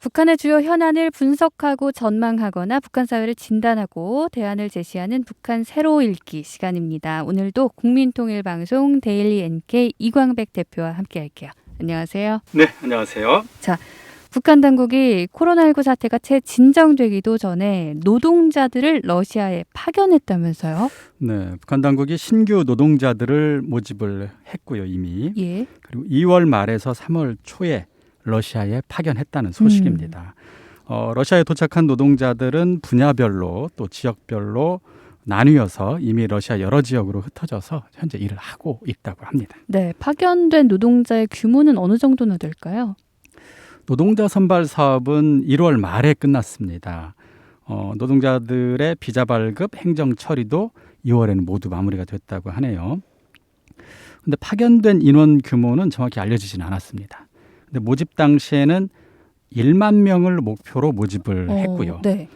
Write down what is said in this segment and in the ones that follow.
북한의 주요 현안을 분석하고 전망하거나 북한 사회를 진단하고 대안을 제시하는 북한 새로 읽기 시간입니다. 오늘도 국민통일방송 데일리 NK 이광백 대표와 함께할게요. 안녕하세요. 네, 안녕하세요. 자, 북한 당국이 코로나19 사태가 채 진정되기도 전에 노동자들을 러시아에 파견했다면서요? 네, 북한 당국이 신규 노동자들을 모집을 했고요, 이미. 예. 그리고 2월 말에서 3월 초에 러시아에 파견했다는 소식입니다. 러시아에 도착한 노동자들은 분야별로 또 지역별로 나뉘어서 이미 러시아 여러 지역으로 흩어져서 현재 일을 하고 있다고 합니다. 네, 파견된 노동자의 규모는 어느 정도나 될까요? 노동자 선발 사업은 1월 말에 끝났습니다. 노동자들의 비자 발급, 행정 처리도 2월에는 모두 마무리가 됐다고 하네요. 근데 파견된 인원 규모는 정확히 알려지진 않았습니다. 근데 모집 당시에는 1만 명을 목표로 모집을 했고요. 네.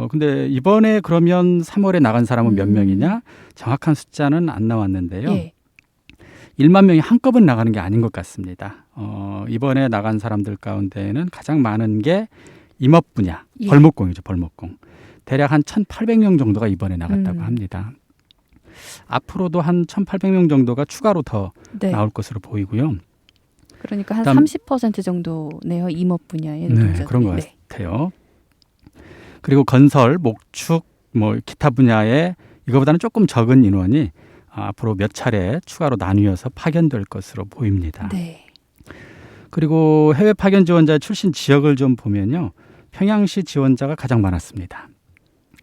근데 이번에 그러면 3월에 나간 사람은 몇 명이냐? 정확한 숫자는 안 나왔는데요. 예. 1만 명이 한꺼번에 나가는 게 아닌 것 같습니다. 이번에 나간 사람들 가운데는 가장 많은 게 임업 분야, 예. 벌목공이죠, 벌목공. 대략 한 1,800명 정도가 이번에 나갔다고 합니다. 앞으로도 한 1,800명 정도가 추가로 더 네. 나올 것으로 보이고요. 그러니까 한 그다음- 30% 정도네요. 임업 분야의 네, 노동자들. 그런 것 같아요. 그리고 건설, 목축, 기타 분야에 이거보다는 조금 적은 인원이 앞으로 몇 차례 추가로 나뉘어서 파견될 것으로 보입니다. 네. 그리고 해외 파견 지원자의 출신 지역을 좀 보면요. 평양시 지원자가 가장 많았습니다.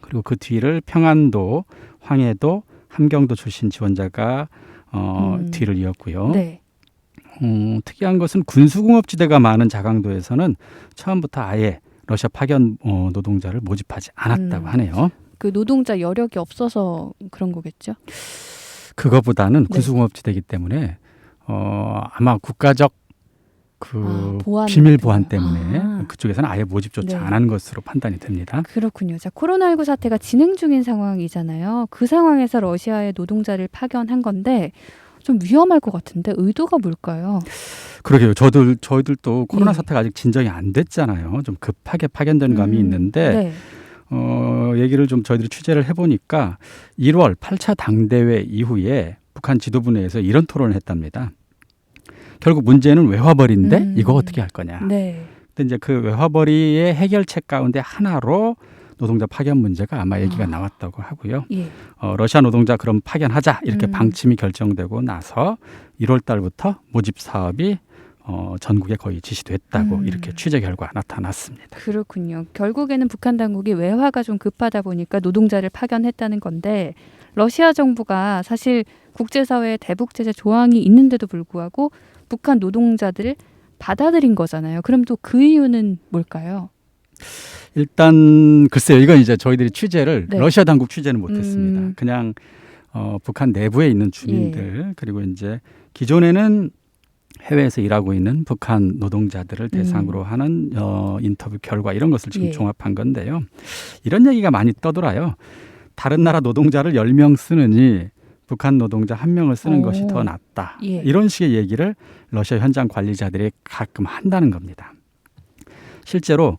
그리고 그 뒤를 평안도, 황해도, 함경도 출신 지원자가 뒤를 이었고요. 네. 특이한 것은 군수공업지대가 많은 자강도에서는 처음부터 아예 러시아 파견 노동자를 모집하지 않았다고 하네요. 그 노동자 여력이 없어서 그런 거겠죠? 그거보다는 네. 군수공업지대이기 때문에 아마 국가적 보안 비밀 같은 보안 거. 때문에 그쪽에서는 아예 모집조차 네. 안 한 것으로 판단이 됩니다. 그렇군요. 자, 코로나19 사태가 진행 중인 상황이잖아요. 그 상황에서 러시아에 노동자를 파견한 건데 좀 위험할 것 같은데 의도가 뭘까요? 그러게요. 저희들도 코로나 예. 사태가 아직 진정이 안 됐잖아요. 좀 급하게 파견된 감이 있는데 네. 얘기를 좀 저희들이 취재를 해보니까 1월 8차 당대회 이후에 북한 지도부 내에서 이런 토론을 했답니다. 결국 문제는 외화벌이인데 이거 어떻게 할 거냐. 네. 근데 이제 그 외화벌이의 해결책 가운데 하나로 노동자 파견 문제가 아마 얘기가 나왔다고 하고요. 예. 러시아 노동자 그럼 파견하자 이렇게 방침이 결정되고 나서 1월 달부터 모집 사업이 전국에 거의 지시됐다고 이렇게 취재 결과 나타났습니다. 그렇군요. 결국에는 북한 당국이 외화가 좀 급하다 보니까 노동자를 파견했다는 건데 러시아 정부가 사실 국제사회에 대북 제재 조항이 있는데도 불구하고 북한 노동자들을 받아들인 거잖아요. 그럼 또 그 이유는 뭘까요? 일단 글쎄요. 이건 이제 저희들이 취재를 네. 러시아 당국 취재는 못했습니다. 그냥 북한 내부에 있는 주민들 예. 그리고 이제 기존에는 해외에서 일하고 있는 북한 노동자들을 대상으로 하는 인터뷰 결과 이런 것을 지금 예. 종합한 건데요. 이런 얘기가 많이 떠돌아요. 다른 나라 노동자를 10명 쓰느니 북한 노동자 1명을 쓰는 것이 더 낫다. 예. 이런 식의 얘기를 러시아 현장 관리자들이 가끔 한다는 겁니다. 실제로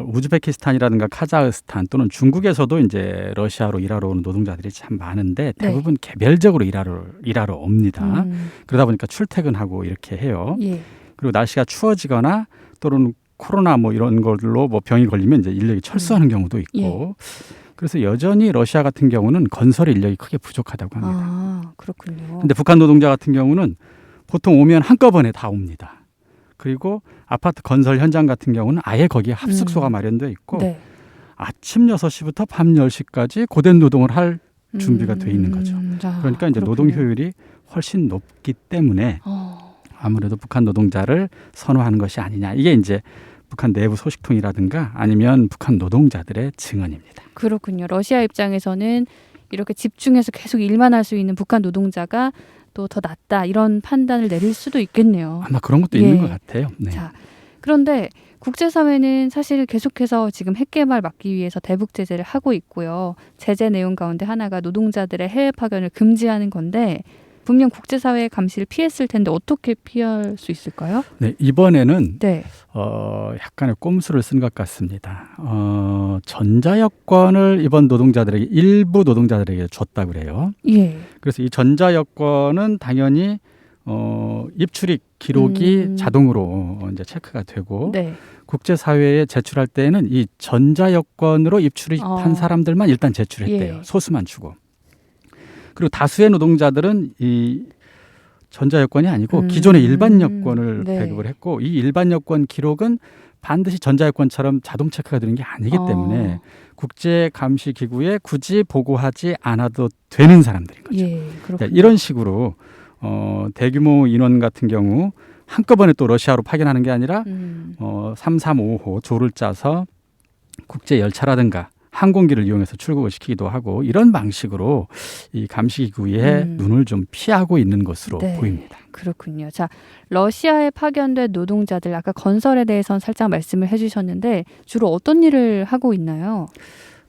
우즈베키스탄이라든가 카자흐스탄 또는 중국에서도 이제 러시아로 일하러 오는 노동자들이 참 많은데 대부분 개별적으로 일하러 옵니다. 그러다 보니까 출퇴근하고 이렇게 해요. 예. 그리고 날씨가 추워지거나 또는 코로나 이런 걸로 병이 걸리면 이제 인력이 철수하는 경우도 있고 그래서 여전히 러시아 같은 경우는 건설 인력이 크게 부족하다고 합니다. 아, 그렇군요. 근데 북한 노동자 같은 경우는 보통 오면 한꺼번에 다 옵니다. 그리고 아파트 건설 현장 같은 경우는 아예 거기에 합숙소가 마련되어 있고 네. 아침 6시부터 밤 10시까지 고된 노동을 할 준비가 돼 있는 거죠. 그러니까 이제 노동 효율이 훨씬 높기 때문에 아무래도 북한 노동자를 선호하는 것이 아니냐. 이게 이제 북한 내부 소식통이라든가 아니면 북한 노동자들의 증언입니다. 그렇군요. 러시아 입장에서는 이렇게 집중해서 계속 일만 할 수 있는 북한 노동자가 또 더 낫다 이런 판단을 내릴 수도 있겠네요. 아마 그런 것도 있는 것 같아요. 네. 자, 그런데 국제사회는 사실 계속해서 지금 핵개발 막기 위해서 대북 제재를 하고 있고요. 제재 내용 가운데 하나가 노동자들의 해외 파견을 금지하는 건데 분명 국제사회의 감시를 피했을 텐데 어떻게 피할 수 있을까요? 네, 이번에는 네. 약간의 꼼수를 쓴 것 같습니다. 전자여권을 이번 노동자들에게 일부 노동자들에게 줬다 그래요. 예. 그래서 이 전자여권은 당연히 입출입 기록이 자동으로 이제 체크가 되고 네. 국제사회에 제출할 때는 이 전자여권으로 입출입한 사람들만 일단 제출했대요. 예. 소수만 주고. 그리고 다수의 노동자들은 이 전자여권이 아니고 기존의 일반 여권을 네. 배급을 했고 이 일반 여권 기록은 반드시 전자여권처럼 자동 체크가 되는 게 아니기 때문에 국제감시기구에 굳이 보고하지 않아도 되는 사람들인 거죠. 예, 그렇군요. 이런 식으로 대규모 인원 같은 경우 한꺼번에 또 러시아로 파견하는 게 아니라 335호 조를 짜서 국제 열차라든가 항공기를 이용해서 출국을 시키기도 하고 이런 방식으로 이 감시기구의 눈을 좀 피하고 있는 것으로 네, 보입니다. 그렇군요. 자, 러시아에 파견된 노동자들 아까 건설에 대해서는 살짝 말씀을 해주셨는데 주로 어떤 일을 하고 있나요?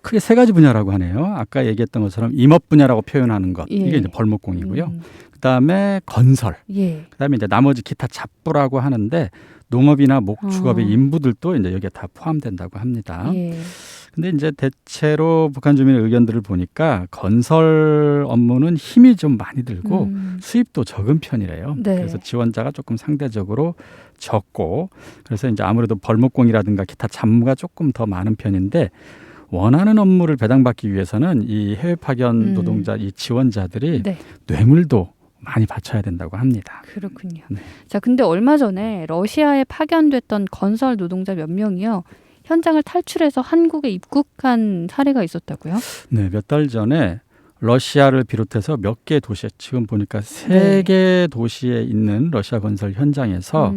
크게 세 가지 분야라고 하네요. 아까 얘기했던 것처럼 임업 분야라고 표현하는 것 예. 이게 이제 벌목공이고요. 그다음에 건설, 예. 그다음에 이제 나머지 기타 잡부라고 하는데 농업이나 목축업의 인부들도 이제 여기에 다 포함된다고 합니다. 예. 근데 이제 대체로 북한 주민의 의견들을 보니까 건설 업무는 힘이 좀 많이 들고 수입도 적은 편이래요. 네. 그래서 지원자가 조금 상대적으로 적고 그래서 이제 아무래도 벌목공이라든가 기타 잡무가 조금 더 많은 편인데 원하는 업무를 배당받기 위해서는 이 해외 파견 노동자 이 지원자들이 네. 뇌물도 많이 바쳐야 된다고 합니다. 그렇군요. 네. 자, 근데 얼마 전에 러시아에 파견됐던 건설 노동자 몇 명이요. 현장을 탈출해서 한국에 입국한 사례가 있었다고요? 네, 몇 달 전에 러시아를 비롯해서 몇 개 도시, 지금 보니까 3개 도시에 있는 러시아 건설 현장에서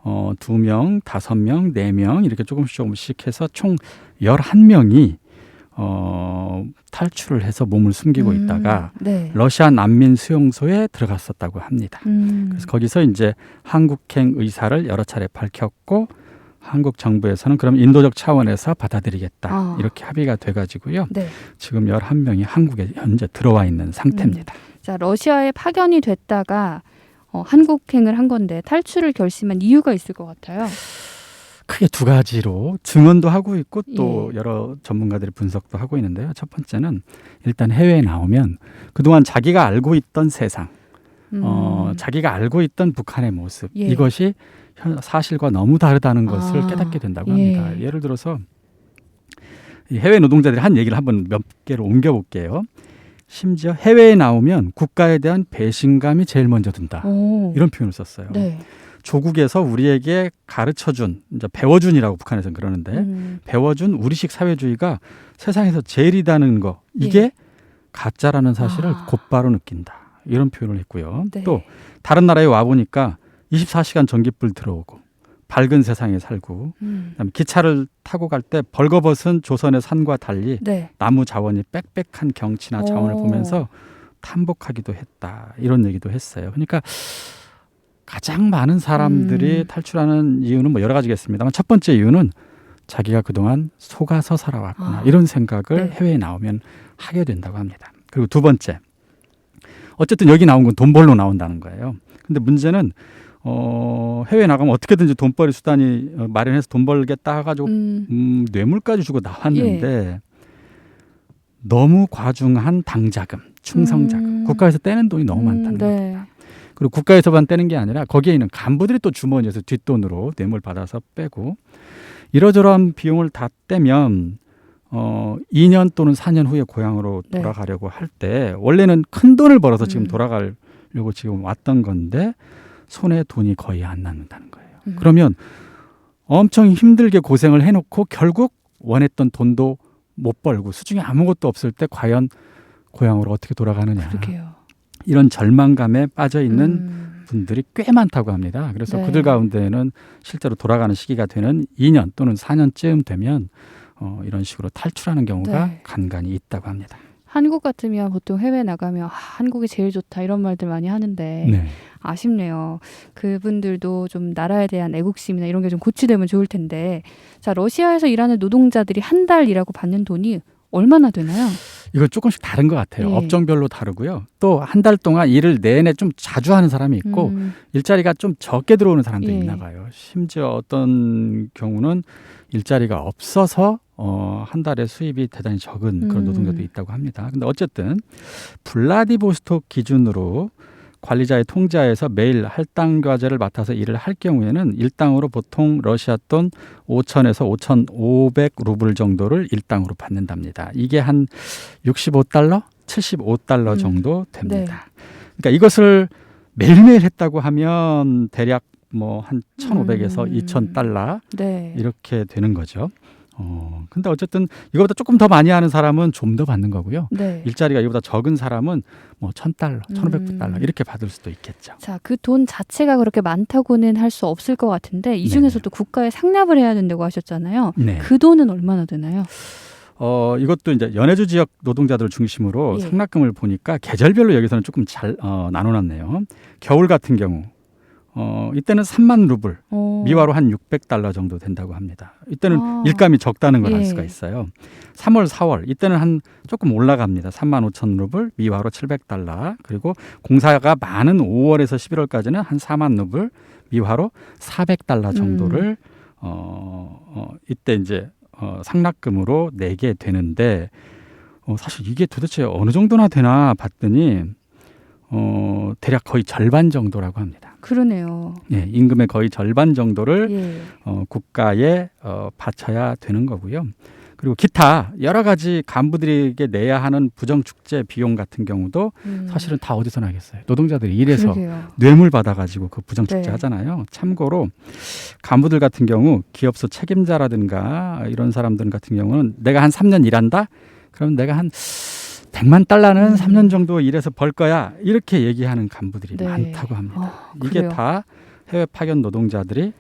2명, 5명, 4명 이렇게 조금씩 해서 총 11명이 탈출을 해서 몸을 숨기고 있다가 네. 러시아 난민 수용소에 들어갔었다고 합니다. 그래서 거기서 이제 한국행 의사를 여러 차례 밝혔고 한국 정부에서는 그럼 인도적 차원에서 받아들이겠다. 이렇게 합의가 돼가지고요. 네. 지금 11명이 한국에 현재 들어와 있는 상태입니다. 자, 러시아에 파견이 됐다가 한국행을 한 건데 탈출을 결심한 이유가 있을 것 같아요. 크게 두 가지로 증언도 하고 있고 또 예. 여러 전문가들이 분석도 하고 있는데요. 첫 번째는 일단 해외에 나오면 그동안 자기가 알고 있던 세상, 자기가 알고 있던 북한의 모습 예. 이것이 사실과 너무 다르다는 것을 깨닫게 된다고 합니다. 예. 예를 들어서 이 해외 노동자들이 한 얘기를 한번 몇 개로 옮겨볼게요. 심지어 해외에 나오면 국가에 대한 배신감이 제일 먼저 든다. 이런 표현을 썼어요. 네. 조국에서 우리에게 가르쳐준, 이제 배워준이라고 북한에서는 그러는데 배워준 우리식 사회주의가 세상에서 제일이다는 거 이게 가짜라는 사실을 곧바로 느낀다. 이런 표현을 했고요. 네. 또 다른 나라에 와보니까 24시간 전기불 들어오고 밝은 세상에 살고 그다음에 기차를 타고 갈 때 벌거벗은 조선의 산과 달리 네. 나무 자원이 빽빽한 경치나 자원을 보면서 탐복하기도 했다. 이런 얘기도 했어요. 그러니까 가장 많은 사람들이 탈출하는 이유는 뭐 여러 가지겠습니다만 첫 번째 이유는 자기가 그동안 속아서 살아왔구나. 이런 생각을 해외에 나오면 하게 된다고 합니다. 그리고 두 번째, 어쨌든 여기 나온 건 돈 벌러 나온다는 거예요. 근데 문제는 해외에 나가면 어떻게든지 돈벌이 수단이 마련해서 돈 벌겠다 해가지고 뇌물까지 주고 나왔는데 너무 과중한 당자금, 충성자금, 국가에서 떼는 돈이 너무 많다는 겁니다. 그리고 국가에서만 떼는 게 아니라 거기에 있는 간부들이 또 주머니에서 뒷돈으로 뇌물 받아서 빼고 이러저러한 비용을 다 떼면 2년 또는 4년 후에 고향으로 돌아가려고 할 때 원래는 큰 돈을 벌어서 지금 돌아가려고 지금 왔던 건데 손에 돈이 거의 안 남는다는 거예요. 그러면 엄청 힘들게 고생을 해놓고 결국 원했던 돈도 못 벌고 수중에 아무것도 없을 때 과연 고향으로 어떻게 돌아가느냐. 그러게요. 이런 절망감에 빠져 있는 분들이 꽤 많다고 합니다. 그래서 그들 가운데는 실제로 돌아가는 시기가 되는 2년 또는 4년쯤 되면 이런 식으로 탈출하는 경우가 간간이 있다고 합니다. 한국 같으면 보통 해외 나가면 한국이 제일 좋다 이런 말들 많이 하는데 아쉽네요. 그분들도 좀 나라에 대한 애국심이나 이런 게 좀 고취되면 좋을 텐데 자, 러시아에서 일하는 노동자들이 한 달 일하고 받는 돈이 얼마나 되나요? 이건 조금씩 다른 것 같아요. 예. 업종별로 다르고요. 또 한 달 동안 일을 내내 좀 자주 하는 사람이 있고 일자리가 좀 적게 들어오는 사람도 예. 있나 봐요. 심지어 어떤 경우는 일자리가 없어서 한 달에 수입이 대단히 적은 그런 노동자도 있다고 합니다. 근데 어쨌든 블라디보스톡 기준으로 관리자의 통제하에서 매일 할당 과제를 맡아서 일을 할 경우에는 일당으로 보통 러시아 돈 5,000에서 5,500 루블 정도를 일당으로 받는답니다. 이게 한 65달러, 75달러 정도 됩니다. 그러니까 이것을 매일매일 했다고 하면 대략 뭐 한 1,500에서 2,000달러 네. 이렇게 되는 거죠. 근데 어쨌든 이거보다 조금 더 많이 하는 사람은 좀 더 받는 거고요. 네. 일자리가 이보다 적은 사람은 뭐 1,000달러, 1,500달러 이렇게 받을 수도 있겠죠. 자, 그 돈 자체가 그렇게 많다고는 할 수 없을 것 같은데 이 중에서도 국가에 상납을 해야 된다고 하셨잖아요. 네. 그 돈은 얼마나 되나요? 이것도 이제 연해주 지역 노동자들을 중심으로 예. 상납금을 보니까 계절별로 여기서는 조금 잘 나눠놨네요. 겨울 같은 경우 이때는 3만 루블, 미화로 한 600달러 정도 된다고 합니다. 이때는 일감이 적다는 걸 알 수가 있어요. 3월, 4월 이때는 한 조금 올라갑니다. 3만 5천 루블, 미화로 700달러. 그리고 공사가 많은 5월에서 11월까지는 한 4만 루블, 미화로 400달러 정도를 이때 이제 상납금으로 내게 되는데 사실 이게 도대체 어느 정도나 되나 봤더니 대략 거의 절반 정도라고 합니다. 그러네요. 예, 임금의 거의 절반 정도를 예. 국가에 바쳐야 되는 거고요. 그리고 기타 여러 가지 간부들에게 내야 하는 부정축제 비용 같은 경우도 사실은 다 어디서 나겠어요. 노동자들이 일해서 그러게요. 뇌물 받아가지고 그 부정축제 네. 하잖아요. 참고로 간부들 같은 경우 기업소 책임자라든가 이런 사람들 같은 경우는 내가 한 3년 일한다? 그럼 내가 한 100만 달러는 3년 정도 일해서 벌 거야. 이렇게 얘기하는 간부들이 네. 많다고 합니다. 이게 그래요? 다 해외 파견 노동자들이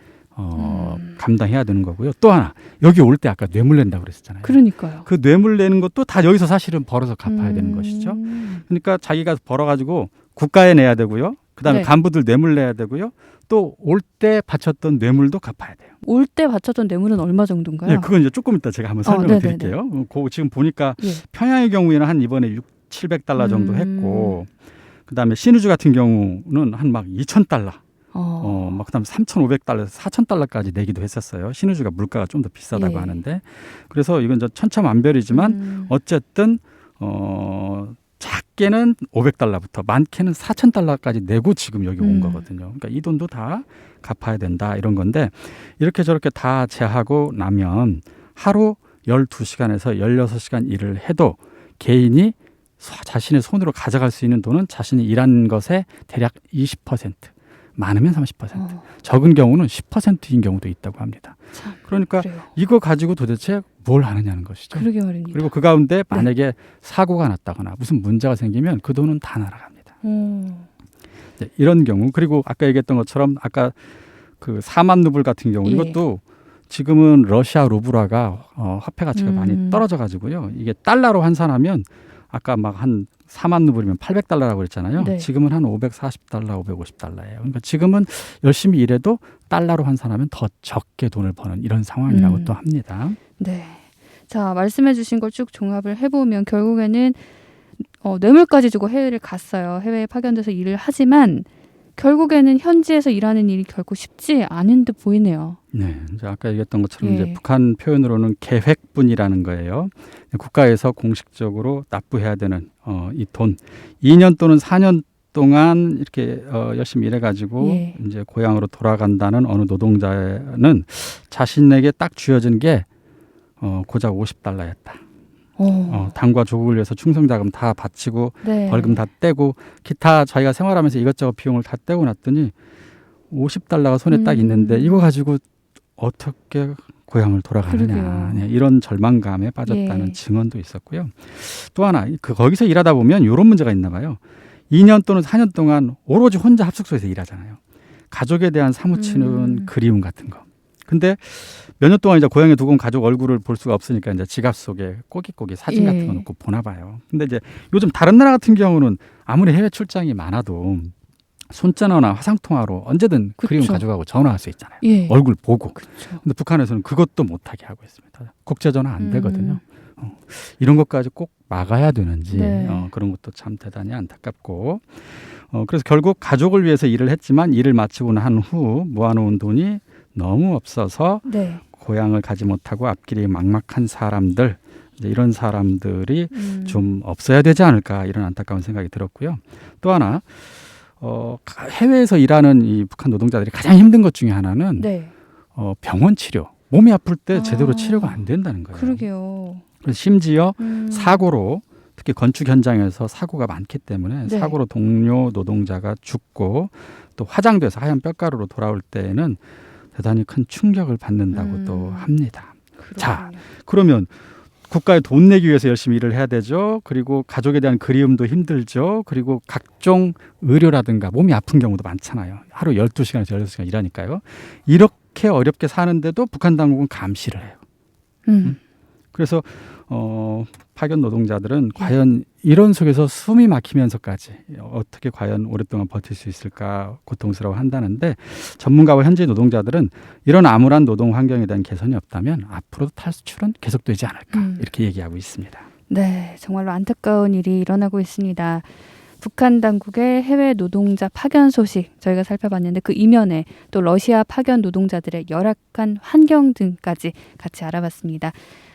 감당해야 되는 거고요. 또 하나 여기 올 때 아까 뇌물 낸다고 그랬었잖아요. 그러니까요. 그 뇌물 내는 것도 다 여기서 사실은 벌어서 갚아야 되는 것이죠. 그러니까 자기가 벌어가지고 국가에 내야 되고요. 그다음에 네. 간부들 뇌물 내야 되고요. 또 올 때 바쳤던 뇌물도 갚아야 돼요. 올 때 바쳤던 뇌물은 얼마 정도인가요? 예, 그건 이제 조금 이따 제가 한번 설명을 네네네. 드릴게요. 그 지금 보니까 예. 평양의 경우에는 한 이번에 700달러 정도 했고, 그다음에 신우주 같은 경우는 한 막 2,000달러, 막 그다음 3,500달러, 4,000달러까지 내기도 했었어요. 신우주가 물가가 좀 더 비싸다고 예. 하는데, 그래서 이건 저 천차만별이지만 어쨌든 작게는 500달러부터 많게는 4,000달러까지 내고 지금 여기 온 거거든요. 그러니까 이 돈도 다 갚아야 된다 이런 건데 이렇게 저렇게 다 제하고 나면 하루 12시간에서 16시간 일을 해도 개인이 자신의 손으로 가져갈 수 있는 돈은 자신이 일한 것의 대략 20%, 많으면 30%, 적은 경우는 10%인 경우도 있다고 합니다. 참, 그러니까 그래요. 이거 가지고 도대체 뭘 하느냐는 것이죠. 그러게 말입니다. 그리고 그 가운데 만약에 사고가 났다거나 무슨 문제가 생기면 그 돈은 다 날아갑니다. 네, 이런 경우, 그리고 아까 얘기했던 것처럼 아까 그 4만 루블 같은 경우, 예. 이것도 지금은 러시아 루블화가 화폐 가치가 많이 떨어져 가지고요. 이게 달러로 환산하면 아까 막 한 4만 루블이면 800달러라고 그랬잖아요. 네. 지금은 한 540달러, 550달러예요. 그러니까 지금은 열심히 일해도 달러로 환산하면 더 적게 돈을 버는 이런 상황이라고 또 합니다. 네. 자, 말씀해 주신 걸 쭉 종합을 해보면 결국에는 뇌물까지 주고 해외를 갔어요. 해외에 파견돼서 일을 하지만 결국에는 현지에서 일하는 일이 결코 쉽지 않은 듯 보이네요. 네, 이제 아까 얘기했던 것처럼 예. 이제 북한 표현으로는 계획분이라는 거예요. 국가에서 공식적으로 납부해야 되는 이 돈, 2년 또는 4년 동안 이렇게 열심히 일해가지고 예. 이제 고향으로 돌아간다는 어느 노동자는 자신에게 딱 쥐어진 게 고작 50달러였다. 당과 조국을 위해서 충성자금 다 바치고 네. 벌금 다 떼고 기타 자기가 생활하면서 이것저것 비용을 다 떼고 났더니 50달러가 손에 딱 있는데 이거 가지고 어떻게 고향을 돌아가느냐. 그러게요. 네, 이런 절망감에 빠졌다는 예. 증언도 있었고요. 또 하나 거기서 일하다 보면 이런 문제가 있나 봐요. 2년 또는 4년 동안 오로지 혼자 합숙소에서 일하잖아요. 가족에 대한 사무치는 그리움 같은 거. 근데 몇 년 동안 이제 고향에 두고 온 가족 얼굴을 볼 수가 없으니까 이제 지갑 속에 꼬깃꼬깃 사진 같은 거 놓고 보나 봐요. 근데 이제 요즘 다른 나라 같은 경우는 아무리 해외 출장이 많아도 손전화나 화상통화로 언제든 그리움 가져가고 전화할 수 있잖아요. 예. 얼굴 보고. 그쵸. 근데 북한에서는 그것도 못하게 하고 있습니다. 국제전화 안 되거든요. 이런 것까지 꼭 막아야 되는지 네. 그런 것도 참 대단히 안타깝고 그래서 결국 가족을 위해서 일을 했지만 일을 마치고 난 후 모아놓은 돈이 너무 없어서 네. 고향을 가지 못하고 앞길이 막막한 사람들 이제 이런 사람들이 좀 없어야 되지 않을까 이런 안타까운 생각이 들었고요. 또 하나 해외에서 일하는 이 북한 노동자들이 가장 힘든 것 중에 하나는 네. 병원 치료. 몸이 아플 때 아. 제대로 치료가 안 된다는 거예요. 그러게요. 그래서 심지어 음. 사고로 특히 건축 현장에서 사고가 많기 때문에 네. 사고로 동료 노동자가 죽고 또 화장돼서 하얀 뼈가루로 돌아올 때에는 대단히 큰 충격을 받는다고도 합니다. 자, 그렇군요. 그러면 국가에 돈 내기 위해서 열심히 일을 해야 되죠. 그리고 가족에 대한 그리움도 힘들죠. 그리고 각종 의료라든가 몸이 아픈 경우도 많잖아요. 하루 12시간에서 16시간 일하니까요. 이렇게 어렵게 사는데도 북한 당국은 감시를 해요. 그래서 파견 노동자들은 과연 이런 속에서 숨이 막히면서까지 어떻게 과연 오랫동안 버틸 수 있을까 고통스러워한다는데 전문가와 현지 노동자들은 이런 암울한 노동 환경에 대한 개선이 없다면 앞으로도 탈출은 계속되지 않을까 이렇게 얘기하고 있습니다. 네, 정말로 안타까운 일이 일어나고 있습니다. 북한 당국의 해외 노동자 파견 소식 저희가 살펴봤는데 그 이면에 또 러시아 파견 노동자들의 열악한 환경 등까지 같이 알아봤습니다.